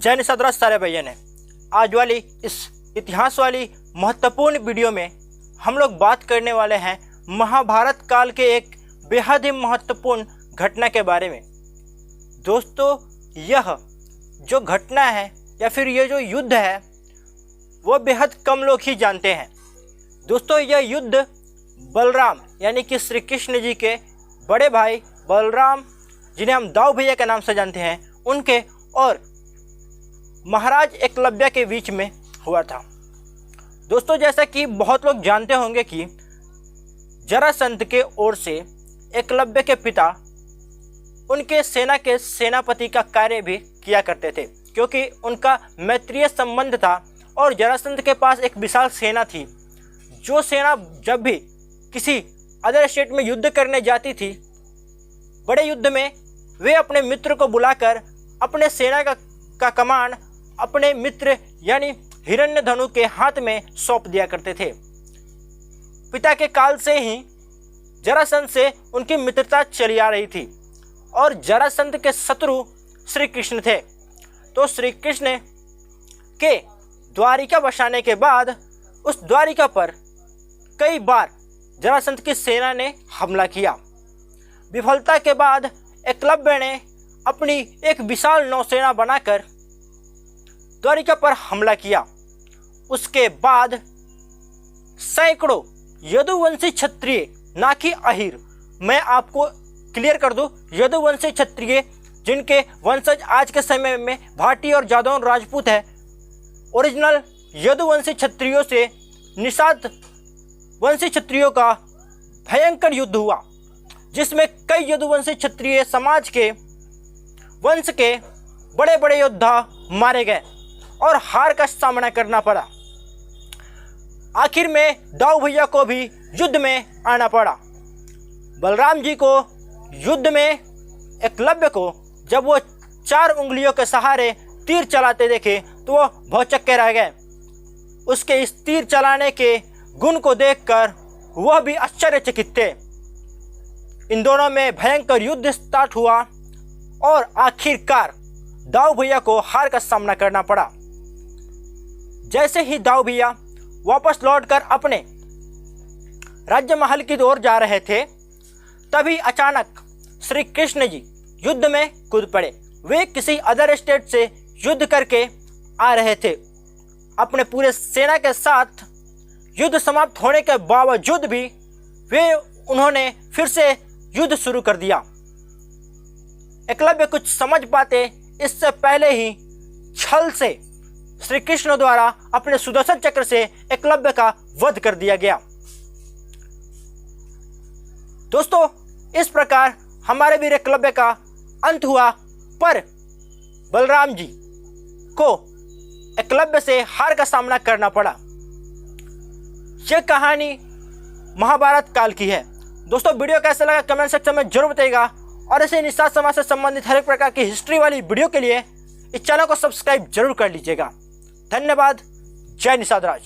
जय निषादराज सारे भैया ने। आज वाली इस इतिहास वाली महत्वपूर्ण वीडियो में हम लोग बात करने वाले हैं महाभारत काल के एक बेहद ही महत्वपूर्ण घटना के बारे में। दोस्तों, यह जो घटना है या फिर ये जो युद्ध है वो बेहद कम लोग ही जानते हैं। दोस्तों, यह युद्ध बलराम यानी कि श्री कृष्ण जी के बड़े भाई बलराम, जिन्हें हम दाऊ भैया के नाम से जानते हैं, उनके और महाराज एकलव्य के बीच में हुआ था। दोस्तों, जैसा कि बहुत लोग जानते होंगे कि जरासंध के ओर से एकलव्य के पिता उनके सेना के सेनापति का कार्य भी किया करते थे, क्योंकि उनका मैत्रीय संबंध था और जरासंध के पास एक विशाल सेना थी। जो सेना जब भी किसी अदर स्टेट में युद्ध करने जाती थी, बड़े युद्ध में, वे अपने मित्र को बुलाकर अपने सेना का कमांड अपने मित्र यानी हिरण्यधनु के हाथ में सौंप दिया करते थे। पिता के काल से ही जरासंध से उनकी मित्रता चली आ रही थी और जरासंध के शत्रु श्री कृष्ण थे। तो श्री कृष्ण के द्वारिका बसाने के बाद उस द्वारिका पर कई बार जरासंध की सेना ने हमला किया। विफलता के बाद एकलव्य ने अपनी एक विशाल नौसेना बनाकर द्वारिका पर हमला किया। उसके बाद सैकड़ों यदुवंशी क्षत्रिय, ना कि अहिर, मैं आपको क्लियर कर दूं, यदुवंशी क्षत्रिय जिनके वंशज आज के समय में भाटी और जादौन राजपूत है, ओरिजिनल यदुवंशी क्षत्रियों से निषाद वंशी क्षत्रियों का भयंकर युद्ध हुआ, जिसमें कई यदुवंशी क्षत्रिय समाज के वंश के बड़े बड़े योद्धा मारे गए और हार का सामना करना पड़ा। आखिर में दाऊ भैया को भी युद्ध में आना पड़ा। बलराम जी को युद्ध में एकलव्य को जब वो 4 उंगलियों के सहारे तीर चलाते देखे तो वो भौचक्के रह गए। उसके इस तीर चलाने के गुण को देखकर वह भी आश्चर्यचकित थे। इन दोनों में भयंकर युद्ध स्टार्ट हुआ और आखिरकार दाऊ भैया को हार का सामना करना पड़ा। जैसे ही दाऊ भैया वापस लौटकर अपने राज्य महल की ओर जा रहे थे, तभी अचानक श्री कृष्ण जी युद्ध में कूद पड़े। वे किसी अदर स्टेट से युद्ध करके आ रहे थे। अपने पूरे सेना के साथ युद्ध समाप्त होने के बावजूद भी उन्होंने फिर से युद्ध शुरू कर दिया। एकलव्य कुछ समझ पाते इससे पहले ही छल से श्री कृष्ण द्वारा अपने सुदर्शन चक्र से एकलव्य का वध कर दिया गया। दोस्तों, इस प्रकार हमारे वीर एकलव्य का अंत हुआ, पर बलराम जी को एकलव्य से हार का सामना करना पड़ा। यह कहानी महाभारत काल की है। दोस्तों, वीडियो कैसा लगा कमेंट सेक्शन में जरूर बताइएगा और ऐसे निषाद समाज से संबंधित हर एक प्रकार की हिस्ट्री वाली वीडियो के लिए इस चैनल को सब्सक्राइब जरूर कर लीजिएगा। धन्यवाद। जय निषाद राज।